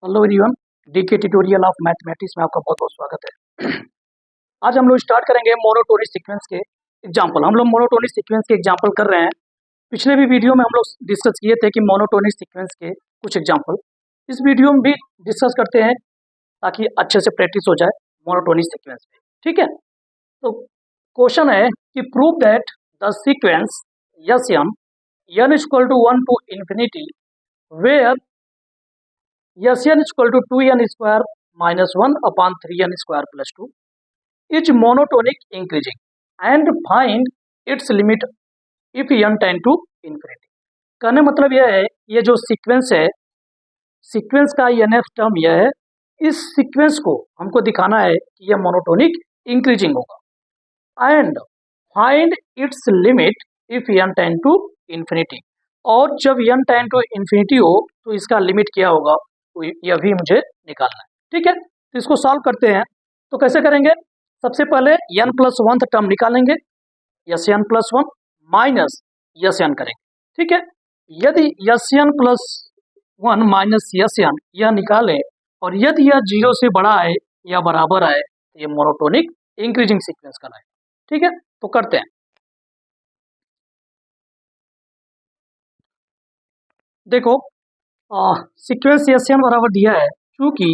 Hello everyone, DK tutorial of mathematics में आपका बहुत बहुत स्वागत है। आज हम लोग स्टार्ट करेंगे मोनोटोनिक सीक्वेंस के एग्जांपल। हम लोग मोनोटोनिक सीक्वेंस के एग्जांपल कर रहे हैं। पिछले भी वीडियो में हम लोग डिस्कस किए थे कि मोनोटोनिक सीक्वेंस के कुछ एग्जांपल। इस वीडियो में भी डिस्कस करते हैं ताकि अच्छे से प्रैक्टिस हो जाए मोनोटोनिक सीक्वेंस पे। ठीक है, तो क्वेश्चन है कि prove that the sequence S n equal to 1 to infinity where Sn equal to 2n square minus 1 upon 3n square plus 2 is monotonic increasing and find its limit if n tend to infinity। कहने मतलब यह है, ये जो sequence है, sequence का nth term यह है, इस सीक्वेंस को हमको दिखाना है कि यह मोनोटोनिक इंक्रीजिंग होगा and find its limit if n tend to infinity. और जब n टेंड टू इंफिनिटी हो तो इसका लिमिट क्या होगा, तो यह भी मुझे निकालना है। ठीक है, तो इसको सॉल्व करते हैं। तो कैसे करेंगे, सबसे पहले n प्लस वन टर्म निकालेंगे, yes n plus one minus yes n करेंगे। ठीक है, यदि yes n plus one minus yes n यह निकालें और यदि यह 0 से बड़ा है या बराबर है तो ये मोनोटोनिक इंक्रीजिंग सीक्वेंस कहलाएगा। ठीक है, तो करते हैं। देखो, सीक्वेंस एस एन बराबर दिया है, चूंकि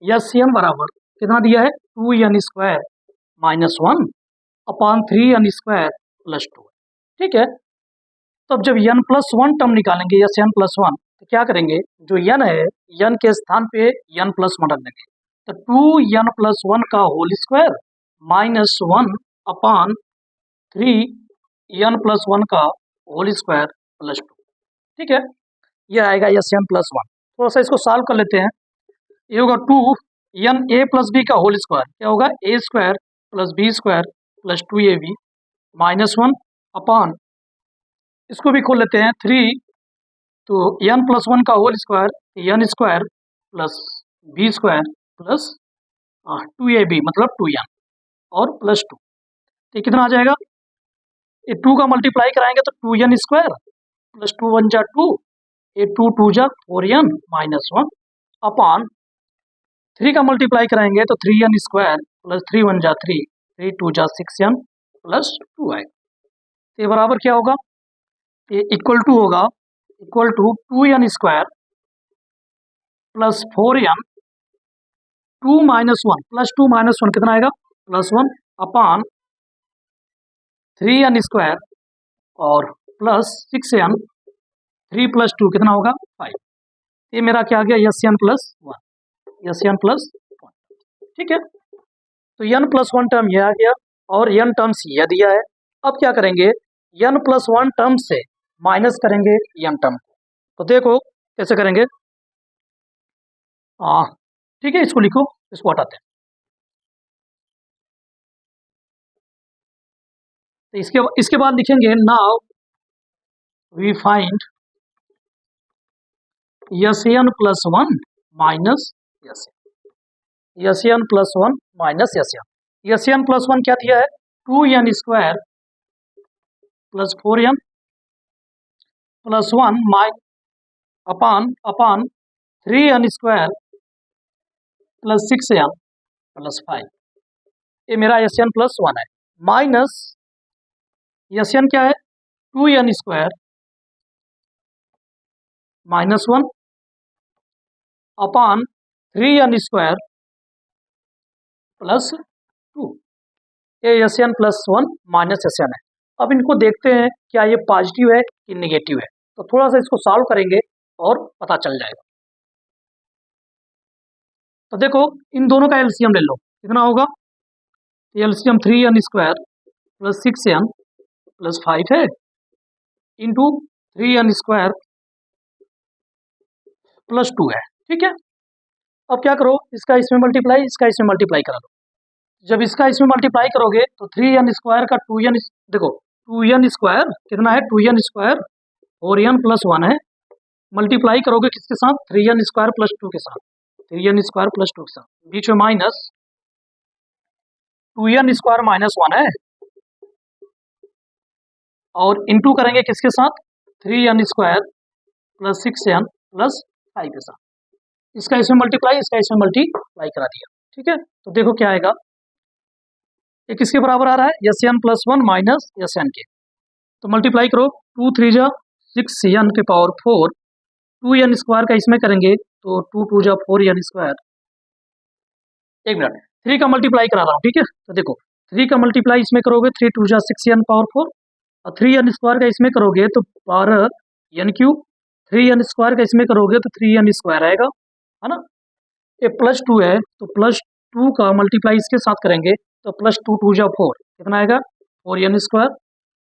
एस एन बराबर कितना दिया है, 2n square minus 1 upon 3n square plus 2। ठीक है, तब जब n प्लस वन टर्म निकालेंगे एस एन प्लस वन, तो क्या करेंगे, जो n है n के स्थान पे n प्लस वन रख देंगे, तो 2n प्लस वन का whole square minus 1 upon 3n plus one का होल स्क्वायर प्लस 2। ठीक है, यह आएगा एस एन प्लस वन। थोड़ा सा इसको सॉल्व कर लेते हैं। ये होगा 2n a प्लस बी का होल स्क्वायर, क्या होगा, a square plus B square plus 2ab minus 1 upon, इसको भी खोल लेते हैं, 3, तो n प्लस वन का whole square n square plus B square plus 2ab मतलब 2n और प्लस 2। तो कितना आ जाएगा, ये 2 का मल्टीप्लाई कराएंगे तो 2n स्क्वायर प्लस 2 1 जा 2, ये 2 2 जा 4n माइनस 1 अपॉन 3 का मल्टीप्लाई कराएंगे तो 3n स्क्वायर प्लस 3 1 जा 3, 3 2 जा 6n प्लस 2 आएगा। तो ये बराबर क्या होगा, ये इक्वल टू होगा, equal to 2n square plus 4n 2 minus 1 plus 2 minus 1 कितना आएगा, प्लस 1 अपॉन 3n स्क्वायर और प्लस 6n, 3 प्लस 2 कितना होगा 5। ये मेरा क्या आ गया, S N plus one, S N plus one. ठीक है, तो n प्लस वन टर्म ये आ गया और n टर्म्स यह दिया है। अब क्या करेंगे, n प्लस वन टर्म से माइनस करेंगे n टर्म। तो देखो कैसे करेंगे, ठीक है, इसको लिखो, इसको हटाते हैं। तो इसके बाद लिखेंगे, now we find S N plus one minus S N plus one minus S N plus one क्या दिया है, 2n square plus 4n plus 1 upon 3n square plus 6n plus 5। ये मेरा एस एन प्लस वन है, minus S N क्या है, 2n square minus 1 upon 3n square plus 2। ये S N plus one minus S N है। अब इनको देखते हैं क्या ये पॉजिटिव है कि नेगेटिव है, तो थोड़ा सा इसको सॉल्व करेंगे और पता चल जाएगा। तो देखो, इन दोनों का एलसीएम ले लो, कितना होगा, LCM 3n square plus 6n plus 5 है इंटू 3n स्क्वायर प्लस 2 है। ठीक है, अब क्या करो, इसका इसमें मल्टीप्लाई, इसका इसमें मल्टीप्लाई करा दो। जब इसका इसमें मल्टीप्लाई करोगे तो 3n स्क्वायर का 2n, देखो 2n स्क्वायर कितना है, 2n स्क्वायर 4n प्लस 1 है, मल्टीप्लाई करोगे किसके साथ, 3n स्क्वायर प्लस 2 के साथ, 3n स्क्वायर प्लस 2 के साथ, बीच में माइनस 2n स्क्वायर माइनस 1 है और इंटू करेंगे किसके साथ, 3n square plus 6n plus 5 के साथ। इसका इसमें मल्टीप्लाई, इसका इसमें मल्टीप्लाई करा दिया। ठीक है, तो देखो क्या आएगा, ये किसके बराबर आ रहा है, S N plus one minus S N के। तो मल्टीप्लाई करो, 2 3 जा 6 n के पावर 4, 2n स्क्वायर का इसमें करेंगे तो 2 2 जा 4 n स्क्वायर। एक मिनट, 3 का मल्टीप्लाई करा रहा हूँ, ठीक है। तो देखो 3 का मल्टीप्लाई इसमें करोगे 3 2 जा 6 n पावर 4, और 3n स्क्वायर का इसमें करोगे तो 12n3, 3n स्क्वायर का इसमें करोगे तो 3n स्क्वायर आएगा, है ना। ये +2 है तो +2 का मल्टीप्लाई इसके साथ करेंगे तो +2 2 जा 4 कितना आएगा, 4n स्क्वायर।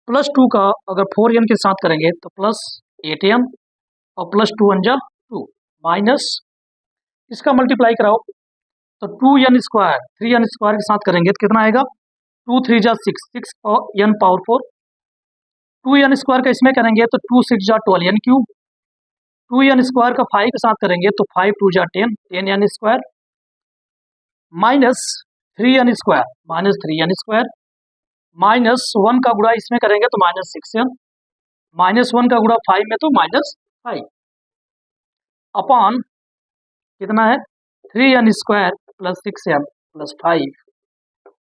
+2 का अगर 4n के साथ करेंगे तो +8n, और +2 1 जा 2 माइनस, इसका मल्टीप्लाई कराओ तो 2n स्क्वायर 3n स्क्वायर के साथ करेंगे तो कितना आएगा, 2 3 जा 6, 6 और n पावर 4, 2n स्क्वायर का इसमें करेंगे तो 2 6 जा 12n3, 2n स्क्वायर का 5 के साथ करेंगे तो 5 2 जा 10, 10n square, minus 3n square minus 3n square, -1 का गुणा इसमें करेंगे तो -6n, -1 का गुणा 5 में तो -5, अपॉन कितना है 3n square plus 6n plus 5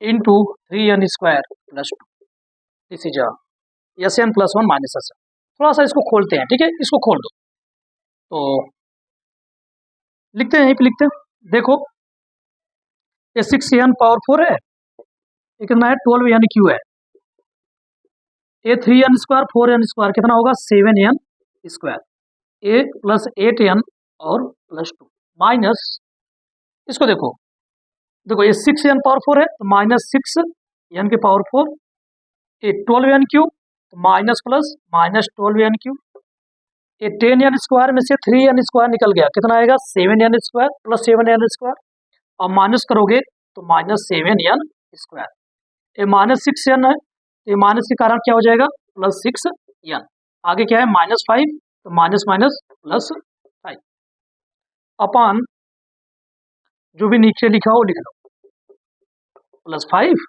into 3n square plus 2, this is S N plus one minus S N. थोड़ा सा इसको खोलते हैं, ठीक है, इसको खोल दो तो लिखते हैं, यहीं पे लिखते हैं। देखो ये 6n पावर 4 है, ये कितना है 12n3 है, ये 3n स्क्वायर 4n स्क्वायर कितना होगा 7n स्क्वायर, ए प्लस 8n और प्लस 2 माइनस, इसको देखो देखो ये 6n पावर 4 है तो -6n के पावर 4, ये 12n3 तो माइनस प्लस -12n3, ये 10n स्क्वायर में से 3n स्क्वायर निकल गया, कितना आएगा 7n square plus 7n square, और माइनस करोगे तो -7n स्क्वायर, ये -6n है, ये माइनस के कारण क्या हो जाएगा +6n, आगे क्या है -5 तो माइनस माइनस +5, अपॉन जो भी नीचे लिखा हो लिख लो, +5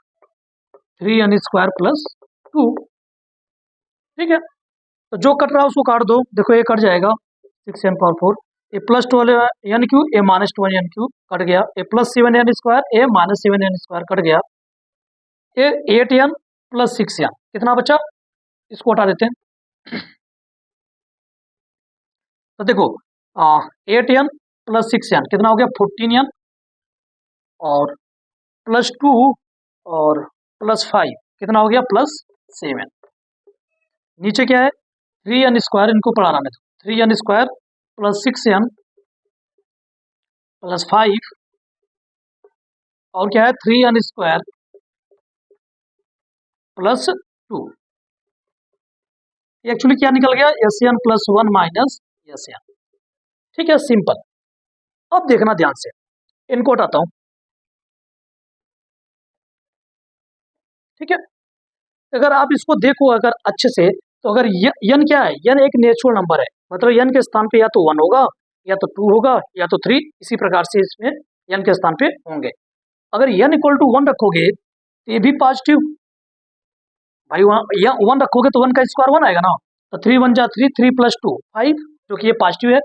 3n स्क्वायर प्लस 2, ठीक है। तो जो कट रहा है उसको काट दो, देखो ये कट जाएगा 6n पावर 4, ये +12n3, ये -12n3 कट गया, ये +7n स्क्वायर, ये -7n स्क्वायर कट गया, ये 8n प्लस 6n कितना बचा, इसको हटा देते हैं। तो देखो 8n प्लस 6n कितना हो गया 14n, और +2 और +5 कितना हो गया +7, नीचे क्या है 3n स्क्वायर, इनको पढ़ा रहा मैं तो, 3n square plus 6n plus 5, और क्या है 3n स्क्वायर प्लस 2, एक्चुअली क्या निकल गया S N plus one minus S N, ठीक है, सिंपल। अब देखना ध्यान से, इनको हटाता हूं, ठीक है। अगर आप इसको देखो अगर अच्छे से, तो अगर यन क्या है, यन एक नेचुरल नंबर है, मतलब यन के स्थान पे या तो 1 होगा, या तो 2 होगा, या तो 3, इसी प्रकार से इसमें यन के स्थान पे होंगे। अगर यन इक्वल टू 1 रखोगे तो ये भी पॉजिटिव, भाई 1 रखोगे तो 1 का स्क्वायर 1 आएगा ना, तो 3 1 जा 3, 3 प्लस 2 5, जो कि ये पॉजिटिव है।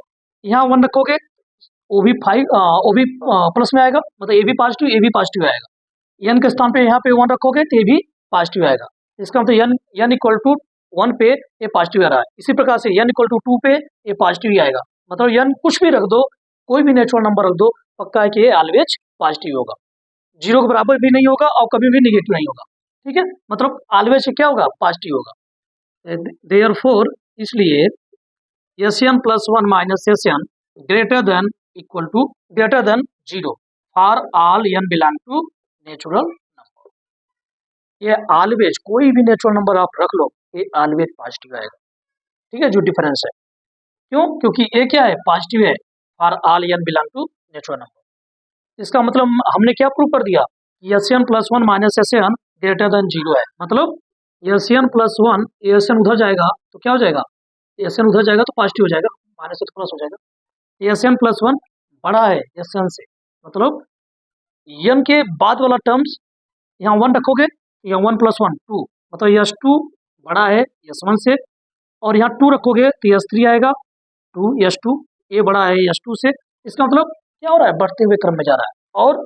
यहाँ 1 रखोगे वो भी 5, वो भी प्लस में आएगा, मतलब ये भी पॉजिटिव, ये भी पॉजिटिव आएगा। यन के स्थान पे यहाँ पे 1 रखोगे तो ये भी पॉजिटिव आएगा, इसका मतलब यन इक्वल टू 1 पे ये पॉजिटिव आ रहा है। इसी प्रकार से यन इक्वल टू 2 पे ये पॉजिटिव ही आएगा, मतलब यन कुछ भी रख दो, कोई भी नेचुरल नंबर रख दो, पक्का है कि ये ऑलवेज पॉजिटिव होगा, 0 के बराबर भी नहीं होगा और कभी भी निगेटिव नहीं होगा, ठीक है, मतलब ऑलवेज क्या होगा पॉजिटिव होगा। देयरफॉर इसलिए S N plus one minus S N greater than equal to greater than 0 for all N belong to natural number. ये ऑलवेज कोई भी नेचुरल नंबर आप रख लो, ये ऑलवेज पॉजिटिव आएगा, ठीक है, जो डिफरेंस है। क्यों, क्योंकि ये क्या है पॉजिटिव है, for all N belong to natural number. इसका मतलब हमने क्या प्रूव कर दिया, S N plus one minus S N greater than 0 है, मतलब S N plus one, S N उधर जाएगा तो क्या हो जाएगा, एस एन उधर जाएगा तो पॉजिटिव हो जाएगा, माइनस से तो प्लस हो जाएगा। एस एन प्लस वन बड़ा है एस एन से, मतलब एन के बाद वाला टर्म्स यहाँ 1 रखोगे, यहाँ 1 प्लस 1 2, मतलब एस 2 बड़ा है एस 1 से, और यहाँ 2 रखोगे तो एस 3 आएगा, 2 एस 2, ये बड़ा है एस 2 से, इसका मतलब क्या हो रहा है, बढ़ते हुए क्रम में जा रहा है। और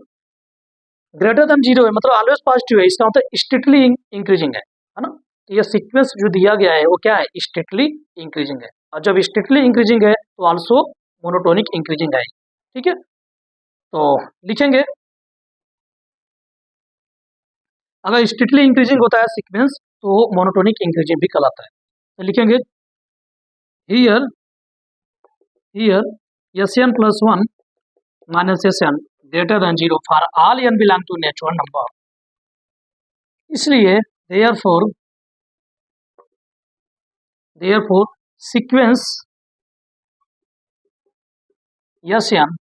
ग्रेटर देन जीरो है मतलब ऑलवेज पॉजिटिव है, इसका मतलब स्ट्रिक्टली इंक्रीजिंग है ना। तो ये सीक्वेंस जो दिया गया है वो क्या है, स्ट्रिक्टली इंक्रीजिंग है। और जब स्ट्रिक्टली इंक्रीजिंग है तो आल्सो मोनोटोनिक इंक्रीजिंग है। ठीक है, तो लिखेंगे अगर स्ट्रिक्टली इंक्रीजिंग होता है सीक्वेंस तो मोनोटोनिक इंक्रीजिंग भी कहलाता है। तो लिखेंगे here here Sn plus 1 minus Sn greater than 0 for all n belong to natural number। इसलिए therefore sequence Sn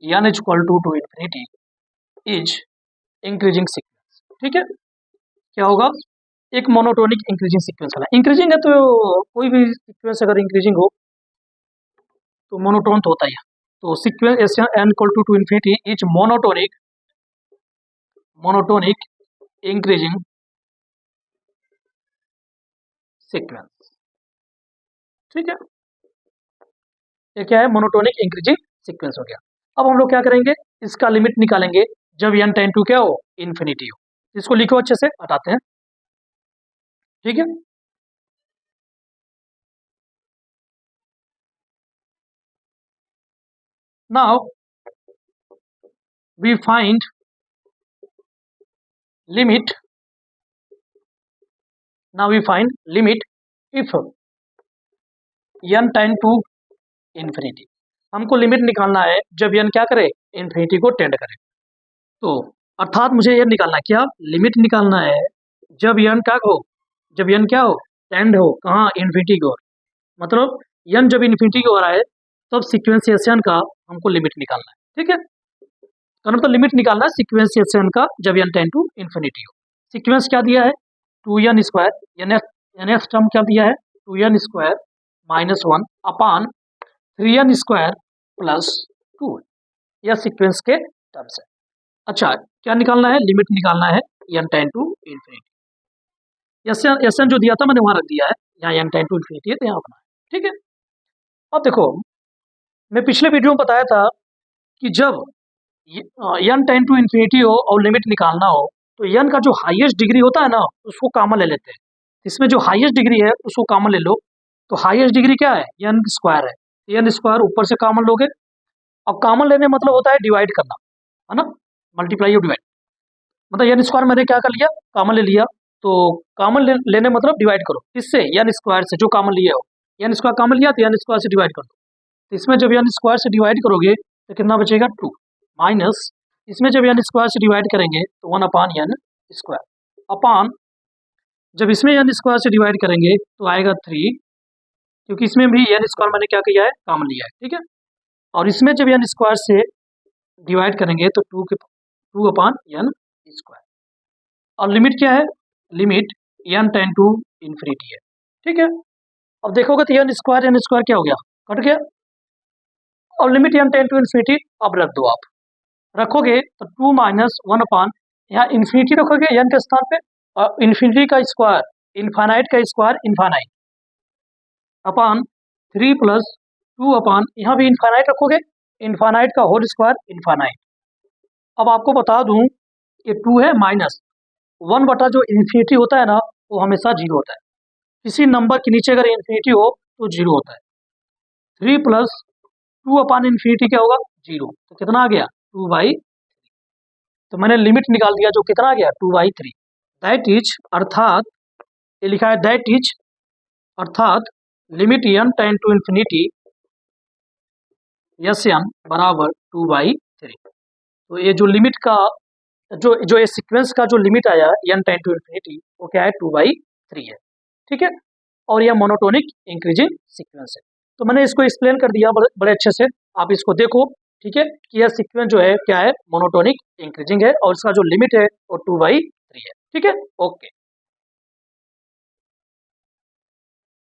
n is equal to infinity is increasing sequence। ठीक है, क्या होगा, एक मोनोटोनिक इंक्रीजिंग सीक्वेंस है। इंक्रीजिंग है तो कोई भी सीक्वेंस अगर इंक्रीजिंग हो तो मोनोटोन तो होता ही है। तो sequence n equal to infinity is monotonic increasing sequence. ठीक है, ये क्या है, मोनोटोनिक इंक्रीजिंग सीक्वेंस हो गया। अब हम लोग क्या करेंगे, इसका लिमिट निकालेंगे जब n टेंड टू क्या हो, इन्फिनिटी हो। इसको लिखो अच्छे से, हटाते हैं। ठीक है, now we find limit if n tend to infinity. हमको लिमिट निकालना है जब n क्या करे, इन्फिनिटी को टेंड करे। तो अर्थात मुझे ये निकालना है, क्या लिमिट निकालना है जब n क्या हो, जब n क्या हो, टेंड हो कहाँ, इन्फिनिटी की ओर। मतलब n जब इन्फिनिटी की ओर आए तब सीक्वेंसिएशन का हमको लिमिट निकालना है। ठीक है, तो मतलब लिमिट निकालना है सीक्वेंसिएशन का जब n टेंड टू इन्फिनिटी हो। सीक्वेंस क्या दिया है, 2n स्क्वायर, nth टर्म क्या दिया है, 2n स्क्वायर माइनस 1 अपान 3n स्क्वायर प्लस 2। यह सीक्वेंस के टर्म्स है। अच्छा, क्या निकालना है, लिमिट निकालना है n tend to infinity. S N जो दिया था मैंने वहाँ रख दिया है, यहाँ n टेंड टू इन्फिनिटी है तो यहाँ अपना है। ठीक है, अब देखो मैं पिछले वीडियो में बताया था कि जब n टेंड टू इन्फिनिटी हो और लिमिट निकालना हो तो n का जो हाईएस्ट डिग्री होता है ना उसको कॉमन ले लेते हैं। इसमें जो हाईएस्ट डिग्री है उसको कॉमन ले लो। तो हाईएस्ट डिग्री क्या है, n स्क्वायर है, n स्क्वायर ऊपर से कॉमन लोगे। अब कॉमन लेने मतलब होता है डिवाइड करना, है ना, मल्टीप्लाई और डिवाइड। मतलब n स्क्वायर मैंने क्या कर लिया, कॉमन ले लिया। तो कॉमन लेने मतलब डिवाइड करो, किससे, n स्क्वायर से, जो कॉमन लिया हो। n स्क्वायर कॉमन लिया तो n स्क्वायर से डिवाइड कर दो। तो इसमें जब n स्क्वायर से डिवाइड करोगे तो कितना बचेगा, 2 माइनस, इसमें जब n स्क्वायर से डिवाइड करेंगे तो 1 अपान n स्क्वायर अपान, जब इसमें n स्क्वायर से डिवाइड करेंगे तो आएगा 3, क्योंकि इसमें भी n स्क्वायर मैंने क्या किया है, कॉमन लिया है। ठीक है, और इसमें जब n स्क्वायर से डिवाइड करेंगे तो 2 अपान n स्क्वायर। और लिमिट क्या है, limit n tend to infinity है। ठीक है, अब देखोगे तो n स्क्वायर क्या हो गया, कट गया। और limit n tend to infinity अब रख दो, आप रखोगे तो 2 माइनस 1 अपान, यहाँ इन्फिनिटी रखोगे n के स्थान पे, और इन्फिनिटी का स्क्वायर, इन्फानाइट का स्क्वायर इन्फानाइट अपान 3 प्लस 2 अपान, यहाँ भी इन्फानाइट रखोगे, इन्फानाइट का होल स्क्वायर इन्फानाइट। अब आपको बता दूं ये 2 है माइनस 1 बटा जो इन्फिनिटी होता है ना वो हमेशा 0 होता है। किसी नंबर के नीचे अगर इन्फिनिटी हो तो 0 होता है। 3 प्लस 2 अपान इन्फिनिटी क्या होगा, 0। तो कितना आ गया, 2/3। तो मैंने लिमिट निकाल दिया जो कितना आ गया, 2/3। दैट इज, अर्थात ये लिखा है दैट इज, अर्थात limit n tend to infinity Sn बराबर 2/3। तो ये जो लिमिट का जो ये सीक्वेंस का जो लिमिट आया n टेंड टू इन्फिनिटी वो क्या है, 2/3 है। ठीक है, और यह मोनोटोनिक इंक्रीजिंग सीक्वेंस है। तो मैंने इसको एक्सप्लेन कर दिया बड़े अच्छे से, आप इसको देखो। ठीक है, कि यह सीक्वेंस जो है क्या है, मोनोटोनिक इंक्रीजिंग है और इसका जो लिमिट है वो 2/3 है। ठीक है, ओके।